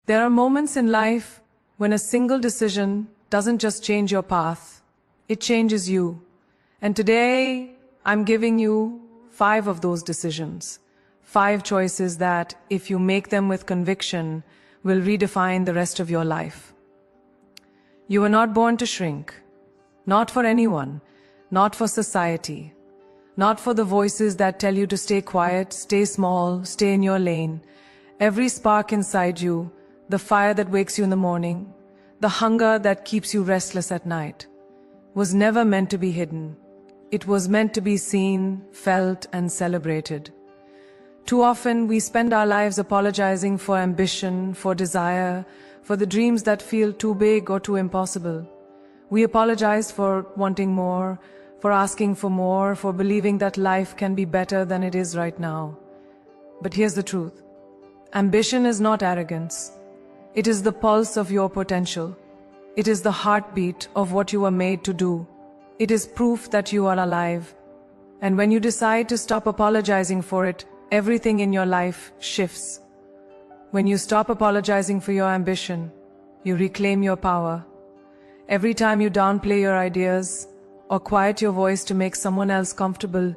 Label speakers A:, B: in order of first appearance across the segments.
A: There are moments in life when a single decision doesn't just change your path, it changes you. And today, I'm giving you 5 of those decisions. 5 choices that, if you make them with conviction, will redefine the rest of your life. You were not born to shrink. Not for anyone. Not for society. Not for the voices that tell you to stay quiet, stay small, stay in your lane. Every spark inside you, the fire that wakes you in the morning, the hunger that keeps you restless at night, was never meant to be hidden. It was meant to be seen, felt, and celebrated. Too often, we spend our lives apologizing for ambition, for desire, for the dreams that feel too big or too impossible. We apologize for wanting more, for asking for more, for believing that life can be better than it is right now. But here's the truth. Ambition is not arrogance. It is the pulse of your potential. It is the heartbeat of what you were made to do. It is proof that you are alive. And when you decide to stop apologizing for it, everything in your life shifts. When you stop apologizing for your ambition, you reclaim your power. Every time you downplay your ideas or quiet your voice to make someone else comfortable,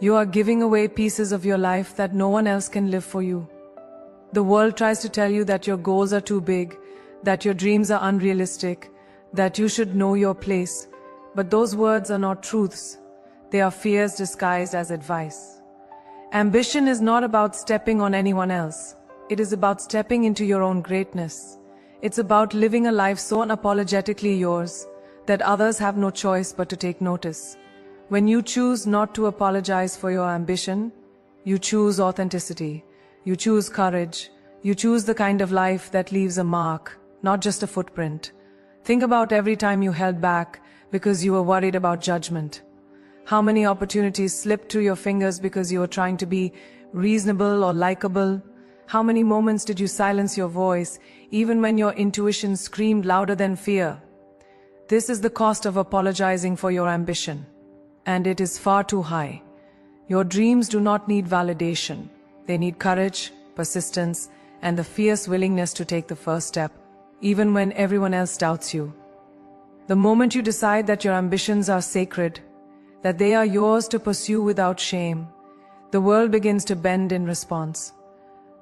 A: you are giving away pieces of your life that no one else can live for you. The world tries to tell you that your goals are too big, that your dreams are unrealistic, that you should know your place. But those words are not truths. They are fears disguised as advice. Ambition is not about stepping on anyone else. It is about stepping into your own greatness. It's about living a life so unapologetically yours that others have no choice but to take notice. When you choose not to apologize for your ambition, you choose authenticity. You choose courage. You choose the kind of life that leaves a mark, not just a footprint. Think about every time you held back because you were worried about judgment. How many opportunities slipped through your fingers because you were trying to be reasonable or likable? How many moments did you silence your voice, even when your intuition screamed louder than fear? This is the cost of apologizing for your ambition. And it is far too high. Your dreams do not need validation. They need courage, persistence, and the fierce willingness to take the first step, even when everyone else doubts you. The moment you decide that your ambitions are sacred, that they are yours to pursue without shame, the world begins to bend in response.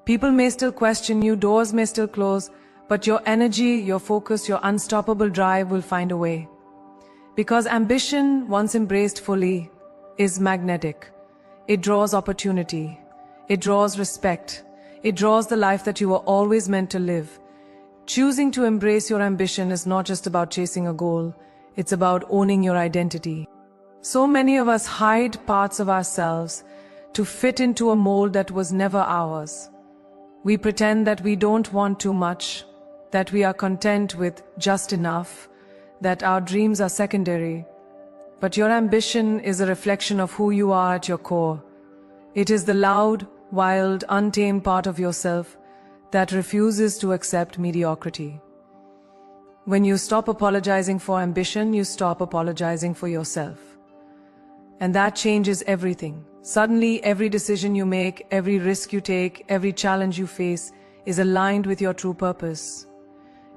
A: People may still question you, doors may still close, but your energy, your focus, your unstoppable drive will find a way. Because ambition, once embraced fully, is magnetic. It draws opportunity. It draws respect. It draws the life that you were always meant to live. Choosing to embrace your ambition is not just about chasing a goal. It's about owning your identity. So many of us hide parts of ourselves to fit into a mold that was never ours. We pretend that we don't want too much, that we are content with just enough, that our dreams are secondary. But your ambition is a reflection of who you are at your core. It is the loud, wild, untamed part of yourself that refuses to accept mediocrity. When you stop apologizing for ambition, you stop apologizing for yourself. And that changes everything. Suddenly, every decision you make, every risk you take, every challenge you face is aligned with your true purpose.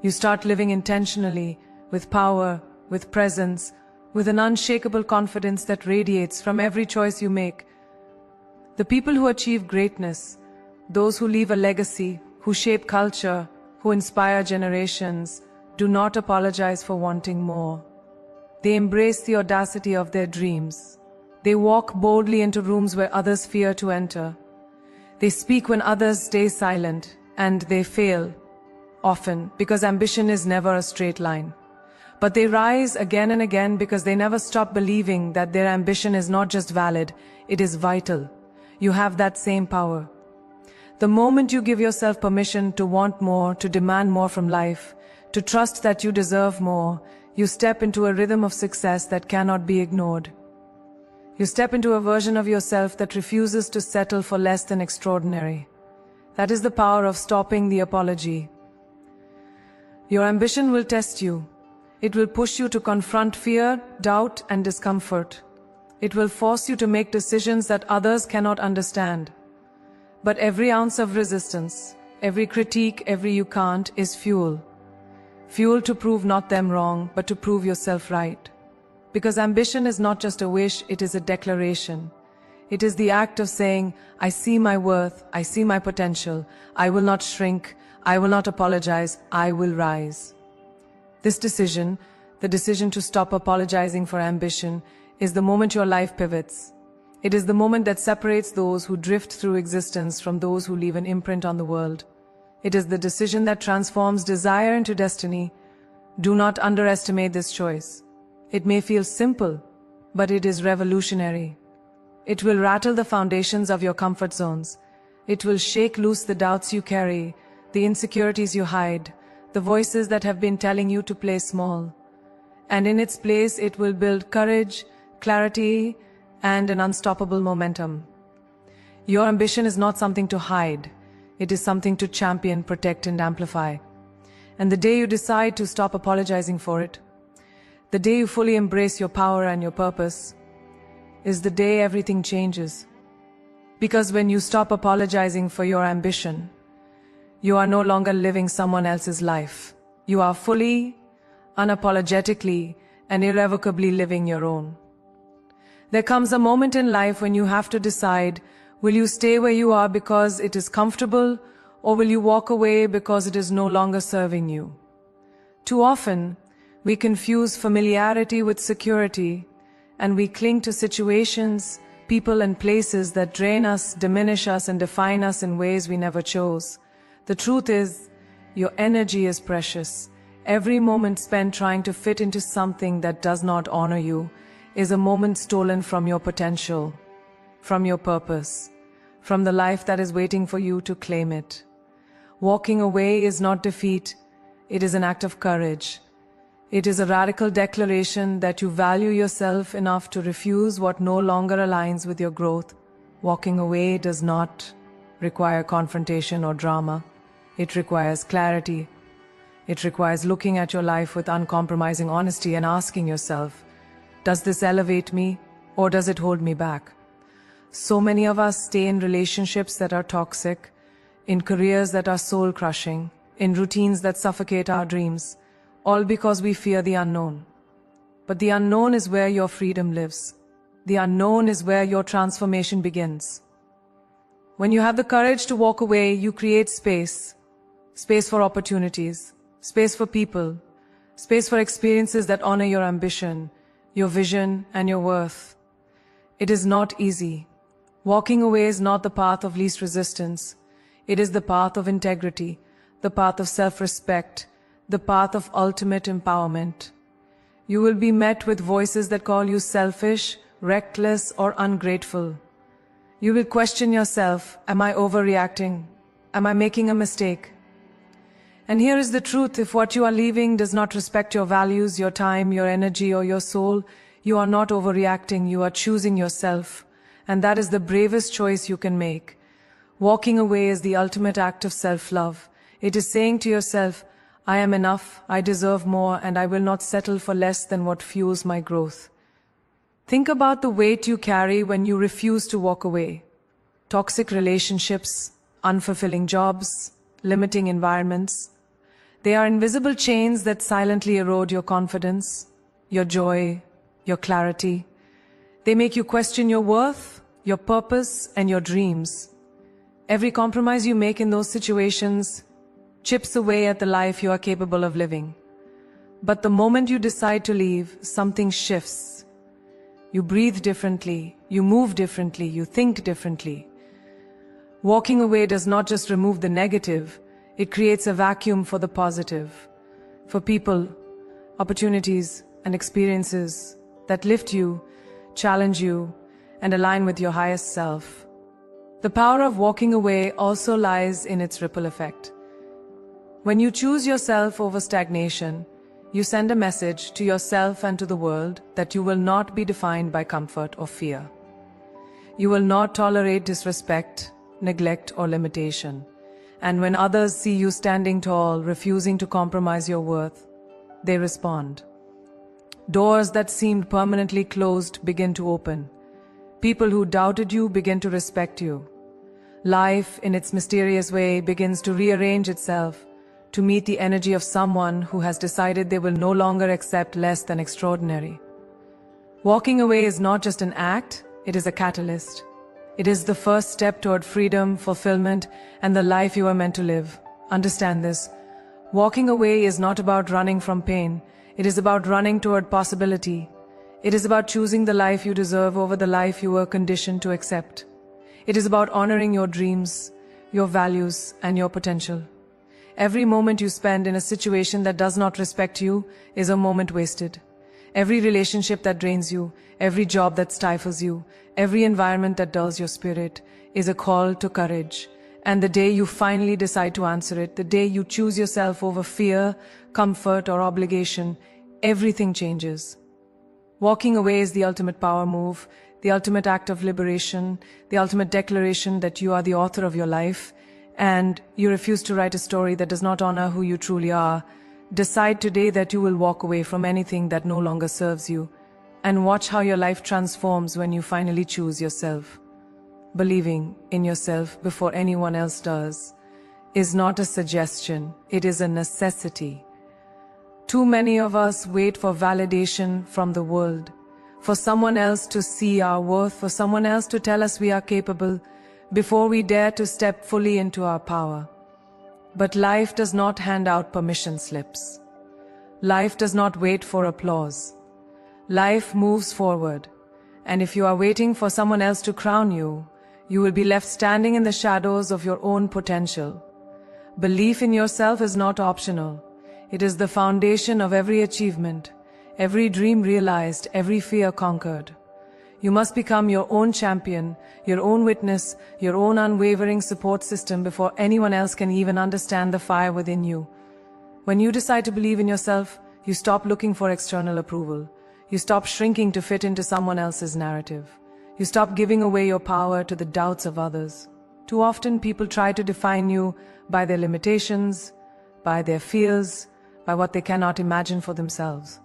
A: You start living intentionally, with power, with presence, with an unshakable confidence that radiates from every choice you make. The people who achieve greatness, those who leave a legacy, who shape culture, who inspire generations, do not apologize for wanting more. They embrace the audacity of their dreams. They walk boldly into rooms where others fear to enter. They speak when others stay silent, and they fail, often, because ambition is never a straight line. But they rise again and again because they never stop believing that their ambition is not just valid, it is vital. You have that same power. The moment you give yourself permission to want more, to demand more from life, to trust that you deserve more, you step into a rhythm of success that cannot be ignored. You step into a version of yourself that refuses to settle for less than extraordinary. That is the power of stopping the apology. Your ambition will test you. It will push you to confront fear, doubt, and discomfort. It will force you to make decisions that others cannot understand. But every ounce of resistance, every critique, every you can't is fuel. Fuel to prove not them wrong, but to prove yourself right. Because ambition is not just a wish, it is a declaration. It is the act of saying, I see my worth, I see my potential, I will not shrink, I will not apologize, I will rise. This decision, the decision to stop apologizing for ambition, is the moment your life pivots. It is the moment that separates those who drift through existence from those who leave an imprint on the world. It is the decision that transforms desire into destiny. Do not underestimate this choice. It may feel simple, but it is revolutionary. It will rattle the foundations of your comfort zones. It will shake loose the doubts you carry, the insecurities you hide, the voices that have been telling you to play small. And in its place, it will build courage, clarity, and an unstoppable momentum. Your ambition is not something to hide. It is something to champion, protect, and amplify. And the day you decide to stop apologizing for it, the day you fully embrace your power and your purpose, is the day everything changes. Because when you stop apologizing for your ambition, you are no longer living someone else's life. You are fully, unapologetically, and irrevocably living your own. There comes a moment in life when you have to decide, will you stay where you are because it is comfortable, or will you walk away because it is no longer serving you? Too often, we confuse familiarity with security, and we cling to situations, people, and places that drain us, diminish us, and define us in ways we never chose. The truth is, your energy is precious. Every moment spent trying to fit into something that does not honor you is a moment stolen from your potential, from your purpose, from the life that is waiting for you to claim it. Walking away is not defeat, it is an act of courage. It is a radical declaration that you value yourself enough to refuse what no longer aligns with your growth. Walking away does not require confrontation or drama. It requires clarity. It requires looking at your life with uncompromising honesty and asking yourself, does this elevate me or does it hold me back? So many of us stay in relationships that are toxic, in careers that are soul-crushing, in routines that suffocate our dreams, all because we fear the unknown. But the unknown is where your freedom lives. The unknown is where your transformation begins. When you have the courage to walk away, you create space. Space for opportunities, space for people, space for experiences that honor your ambition, your vision, and your worth. It is not easy. Walking away is not the path of least resistance. It is the path of integrity, the path of self-respect, the path of ultimate empowerment. You will be met with voices that call you selfish, reckless, or ungrateful. You will question yourself, am I overreacting? Am I making a mistake? And here is the truth, if what you are leaving does not respect your values, your time, your energy, or your soul, you are not overreacting, you are choosing yourself. And that is the bravest choice you can make. Walking away is the ultimate act of self-love. It is saying to yourself, I am enough, I deserve more, and I will not settle for less than what fuels my growth. Think about the weight you carry when you refuse to walk away. Toxic relationships, unfulfilling jobs, limiting environments. They are invisible chains that silently erode your confidence, your joy, your clarity. They make you question your worth, your purpose, and your dreams. Every compromise you make in those situations chips away at the life you are capable of living. But the moment you decide to leave, something shifts. You breathe differently, you move differently, you think differently. Walking away does not just remove the negative, it creates a vacuum for the positive, for people, opportunities, and experiences that lift you, challenge you, and align with your highest self. The power of walking away also lies in its ripple effect. When you choose yourself over stagnation, you send a message to yourself and to the world that you will not be defined by comfort or fear. You will not tolerate disrespect, neglect, or limitation. And when others see you standing tall, refusing to compromise your worth, they respond. Doors that seemed permanently closed begin to open. People who doubted you begin to respect you. life, in its mysterious way, begins to rearrange itself to meet the energy of someone who has decided they will no longer accept less than extraordinary. Walking away is not just an act, it is a catalyst. It is the first step toward freedom, fulfillment, and the life you are meant to live. Understand this. Walking away is not about running from pain. It is about running toward possibility. It is about choosing the life you deserve over the life you were conditioned to accept. It is about honoring your dreams, your values, and your potential. Every moment you spend in a situation that does not respect you is a moment wasted. Every relationship that drains you, every job that stifles you, every environment that dulls your spirit is a call to courage. And the day you finally decide to answer it, the day you choose yourself over fear, comfort, or obligation, everything changes. Walking away is the ultimate power move, the ultimate act of liberation, the ultimate declaration that you are the author of your life, and you refuse to write a story that does not honor who you truly are. Decide today that you will walk away from anything that no longer serves you, and watch how your life transforms when you finally choose yourself. Believing in yourself before anyone else does is not a suggestion, it is a necessity. Too many of us wait for validation from the world, for someone else to see our worth, for someone else to tell us we are capable, before we dare to step fully into our power. But life does not hand out permission slips. Life does not wait for applause. Life moves forward, and if you are waiting for someone else to crown you, you will be left standing in the shadows of your own potential. Belief in yourself is not optional. It is the foundation of every achievement, every dream realized, every fear conquered. You must become your own champion, your own witness, your own unwavering support system before anyone else can even understand the fire within you. When you decide to believe in yourself, you stop looking for external approval. You stop shrinking to fit into someone else's narrative. You stop giving away your power to the doubts of others. Too often people try to define you by their limitations, by their fears, by what they cannot imagine for themselves.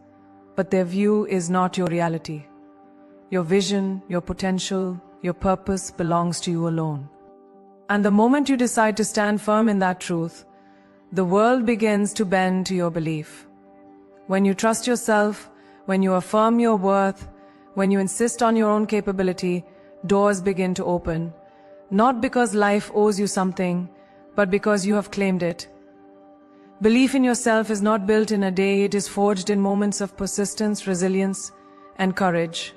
A: But their view is not your reality. Your vision, your potential, your purpose belongs to you alone. And the moment you decide to stand firm in that truth, the world begins to bend to your belief. When you trust yourself, when you affirm your worth, when you insist on your own capability, doors begin to open. Not because life owes you something, but because you have claimed it. Belief in yourself is not built in a day, it is forged in moments of persistence, resilience, and courage.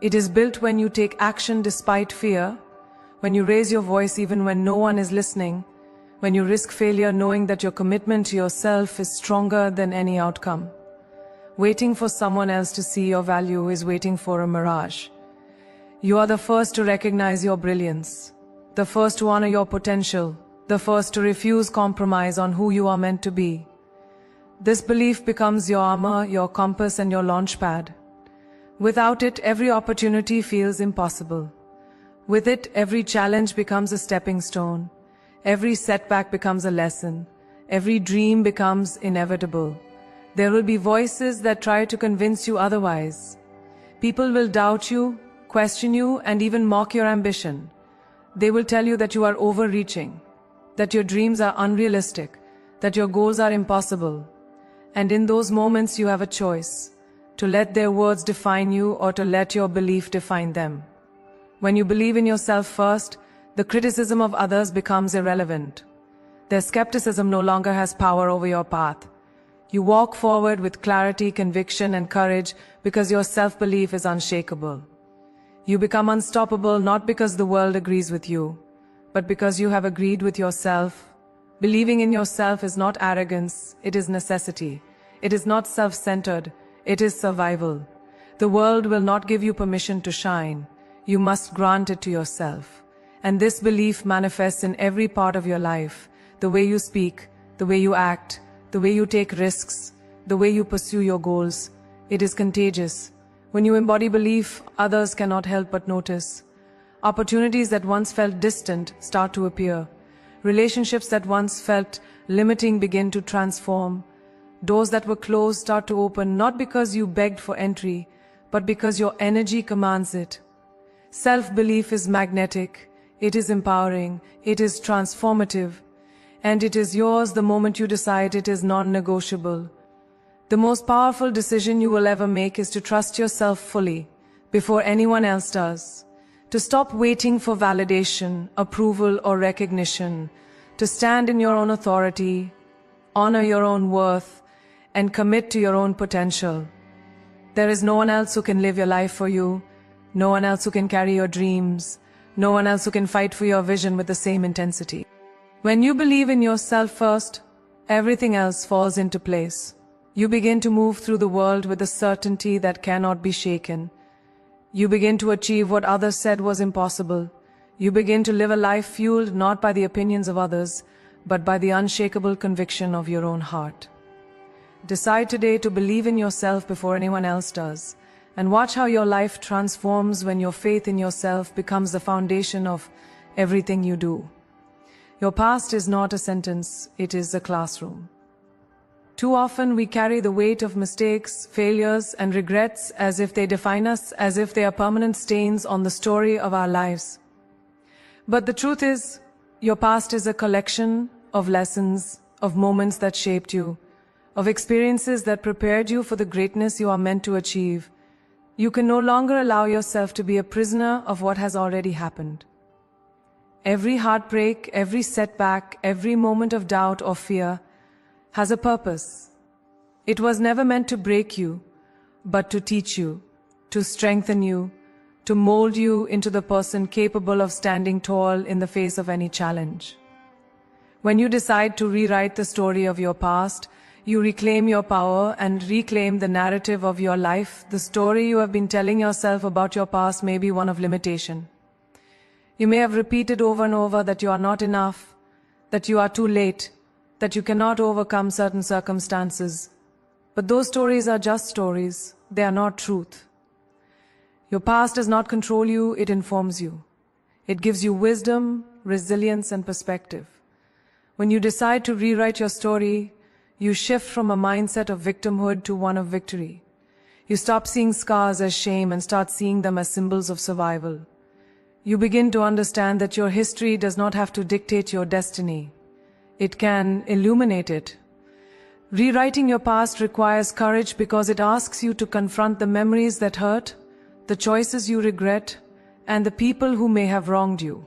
A: It is built when you take action despite fear, when you raise your voice even when no one is listening, when you risk failure knowing that your commitment to yourself is stronger than any outcome. Waiting for someone else to see your value is waiting for a mirage. You are the first to recognize your brilliance, the first to honor your potential, the first to refuse compromise on who you are meant to be. This belief becomes your armor, your compass, and your launch pad. Without it, every opportunity feels impossible. With it, every challenge becomes a stepping stone. Every setback becomes a lesson. Every dream becomes inevitable. There will be voices that try to convince you otherwise. People will doubt you, question you, and even mock your ambition. They will tell you that you are overreaching, that your dreams are unrealistic, that your goals are impossible. And in those moments you have a choice, to let their words define you or to let your belief define them. When you believe in yourself first, the criticism of others becomes irrelevant. Their skepticism no longer has power over your path. You walk forward with clarity, conviction, and courage because your self-belief is unshakable. You become unstoppable not because the world agrees with you, but because you have agreed with yourself. Believing in yourself is not arrogance, it is necessity. It is not self-centered, it is survival. The world will not give you permission to shine. You must grant it to yourself. And this belief manifests in every part of your life. The way you speak, the way you act, the way you take risks, the way you pursue your goals. It is contagious. When you embody belief, others cannot help but notice. Opportunities that once felt distant start to appear. Relationships that once felt limiting begin to transform. Doors that were closed start to open, not because you begged for entry, but because your energy commands it. Self-belief is magnetic. It is empowering, it is transformative, and it is yours the moment you decide it is non-negotiable. The most powerful decision you will ever make is to trust yourself fully before anyone else does. To stop waiting for validation, approval, or recognition. To stand in your own authority, honor your own worth, and commit to your own potential. There is no one else who can live your life for you, no one else who can carry your dreams, no one else who can fight for your vision with the same intensity. When you believe in yourself first, everything else falls into place. You begin to move through the world with a certainty that cannot be shaken. You begin to achieve what others said was impossible. You begin to live a life fueled not by the opinions of others, but by the unshakable conviction of your own heart. Decide today to believe in yourself before anyone else does, and watch how your life transforms when your faith in yourself becomes the foundation of everything you do. Your past is not a sentence, it is a classroom. Too often we carry the weight of mistakes, failures, and regrets as if they define us, as if they are permanent stains on the story of our lives. But the truth is, your past is a collection of lessons, of moments that shaped you, of experiences that prepared you for the greatness you are meant to achieve. You can no longer allow yourself to be a prisoner of what has already happened. Every heartbreak, every setback, every moment of doubt or fear has a purpose. It was never meant to break you, but to teach you, to strengthen you, to mold you into the person capable of standing tall in the face of any challenge. When you decide to rewrite the story of your past, you reclaim your power and reclaim the narrative of your life. The story you have been telling yourself about your past may be one of limitation. You may have repeated over and over that you are not enough, that you are too late, that you cannot overcome certain circumstances. But those stories are just stories. They are not truth. Your past does not control you, it informs you. It gives you wisdom, resilience, and perspective. When you decide to rewrite your story, you shift from a mindset of victimhood to one of victory. You stop seeing scars as shame and start seeing them as symbols of survival. You begin to understand that your history does not have to dictate your destiny. It can illuminate it. Rewriting your past requires courage because it asks you to confront the memories that hurt, the choices you regret, and the people who may have wronged you.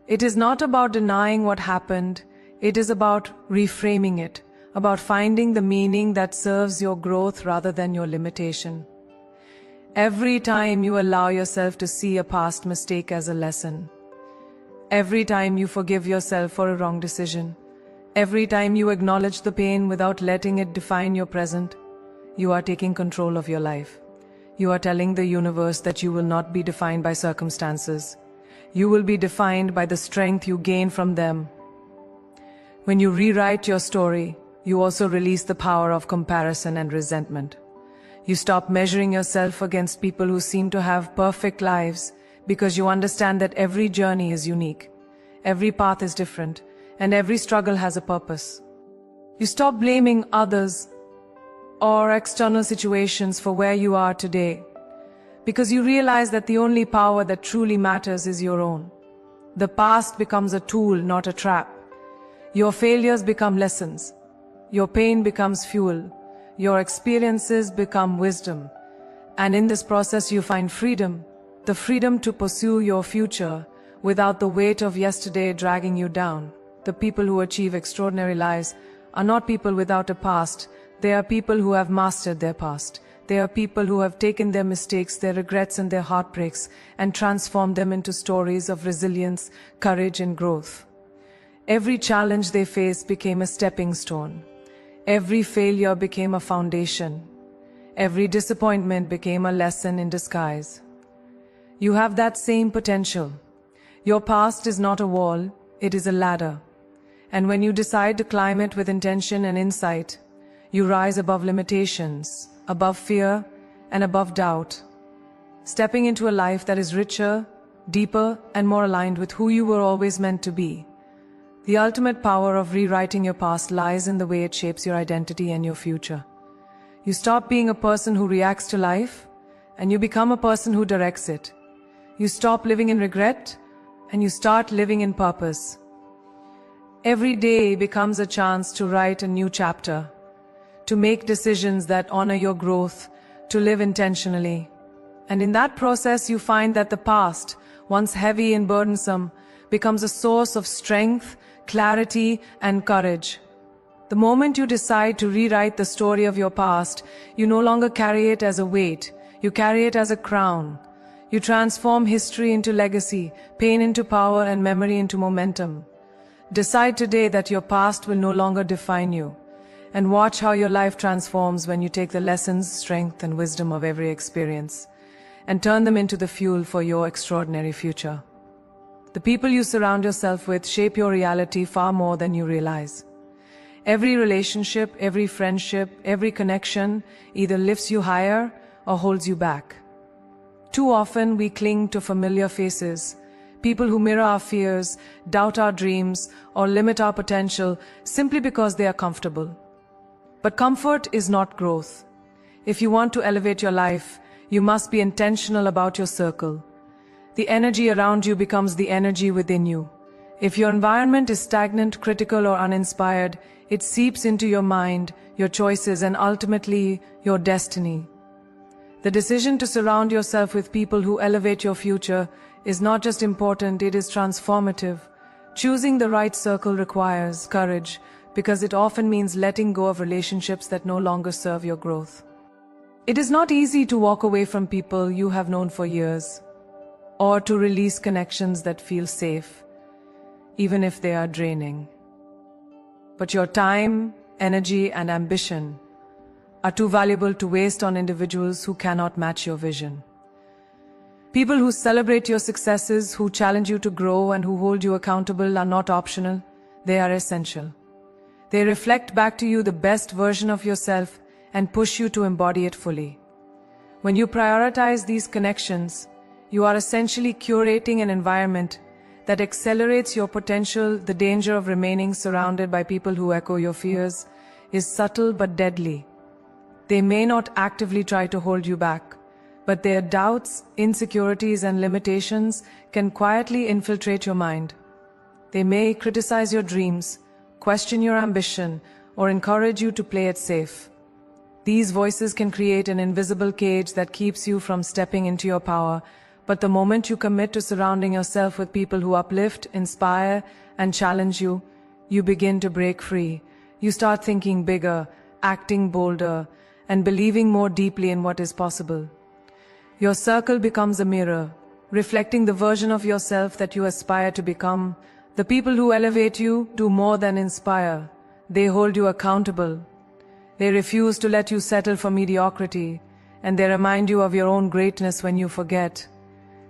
A: It is not about denying what happened, it is about reframing it, about finding the meaning that serves your growth rather than your limitation. Every time you allow yourself to see a past mistake as a lesson, every time you forgive yourself for a wrong decision, every time you acknowledge the pain without letting it define your present, you are taking control of your life. You are telling the universe that you will not be defined by circumstances. You will be defined by the strength you gain from them. When you rewrite your story, you also release the power of comparison and resentment. You stop measuring yourself against people who seem to have perfect lives because you understand that every journey is unique, every path is different, and every struggle has a purpose. You stop blaming others or external situations for where you are today, because you realize that the only power that truly matters is your own. The past becomes a tool, not a trap. Your failures become lessons. Your pain becomes fuel. Your experiences become wisdom. And in this process you find freedom, the freedom to pursue your future without the weight of yesterday dragging you down. The people who achieve extraordinary lives are not people without a past. They are people who have mastered their past. They are people who have taken their mistakes, their regrets, and their heartbreaks and transformed them into stories of resilience, courage, and growth. Every challenge they faced became a stepping stone. Every failure became a foundation. Every disappointment became a lesson in disguise. You have that same potential. Your past is not a wall, it is a ladder. And when you decide to climb it with intention and insight, you rise above limitations, above fear, and above doubt, stepping into a life that is richer, deeper, and more aligned with who you were always meant to be. The ultimate power of rewriting your past lies in the way it shapes your identity and your future. You stop being a person who reacts to life, and you become a person who directs it. You stop living in regret, and you start living in purpose. Every day becomes a chance to write a new chapter, to make decisions that honor your growth, to live intentionally. And in that process, you find that the past, once heavy and burdensome, becomes a source of strength, clarity, and courage. The moment you decide to rewrite the story of your past, you no longer carry it as a weight, you carry it as a crown. You transform history into legacy, pain into power, and memory into momentum. Decide today that your past will no longer define you, and watch how your life transforms when you take the lessons, strength, and wisdom of every experience and turn them into the fuel for your extraordinary future. The people you surround yourself with shape your reality far more than you realize. Every relationship, every friendship, every connection either lifts you higher or holds you back. Too often we cling to familiar faces, people who mirror our fears, doubt our dreams, or limit our potential simply because they are comfortable. But comfort is not growth. If you want to elevate your life, you must be intentional about your circle. The energy around you becomes the energy within you. If your environment is stagnant, critical, or uninspired, it seeps into your mind, your choices, and ultimately your destiny. The decision to surround yourself with people who elevate your future is not just important, it is transformative. Choosing the right circle requires courage because it often means letting go of relationships that no longer serve your growth. It is not easy to walk away from people you have known for years, or to release connections that feel safe, even if they are draining. But your time, energy, and ambition are too valuable to waste on individuals who cannot match your vision. People who celebrate your successes, who challenge you to grow, and who hold you accountable are not optional, they are essential. They reflect back to you the best version of yourself and push you to embody it fully. When you prioritize these connections, you are essentially curating an environment that accelerates your potential. The danger of remaining surrounded by people who echo your fears is subtle but deadly. They may not actively try to hold you back, but their doubts, insecurities, and limitations can quietly infiltrate your mind. They may criticize your dreams, question your ambition, or encourage you to play it safe. These voices can create an invisible cage that keeps you from stepping into your power, but the moment you commit to surrounding yourself with people who uplift, inspire, and challenge you, you begin to break free. You start thinking bigger, acting bolder, and believing more deeply in what is possible. Your circle becomes a mirror, reflecting the version of yourself that you aspire to become. The people who elevate you do more than inspire. They hold you accountable. They refuse to let you settle for mediocrity, and they remind you of your own greatness when you forget.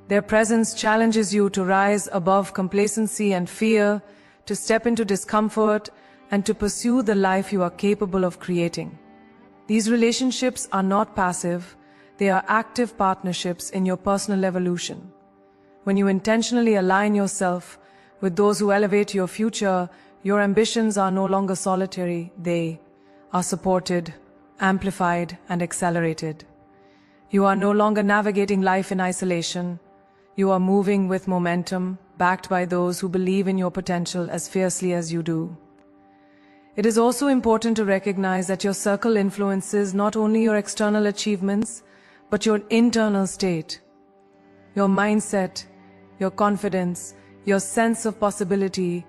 A: Their presence challenges you to rise above complacency and fear, to step into discomfort, and to pursue the life you are capable of creating. These relationships are not passive, they are active partnerships in your personal evolution. When you intentionally align yourself with those who elevate your future, your ambitions are no longer solitary, they are supported, amplified, and accelerated. You are no longer navigating life in isolation. You are moving with momentum, backed by those who believe in your potential as fiercely as you do. It is also important to recognize that your circle influences not only your external achievements, but your internal state. Your mindset, your confidence, your sense of possibility,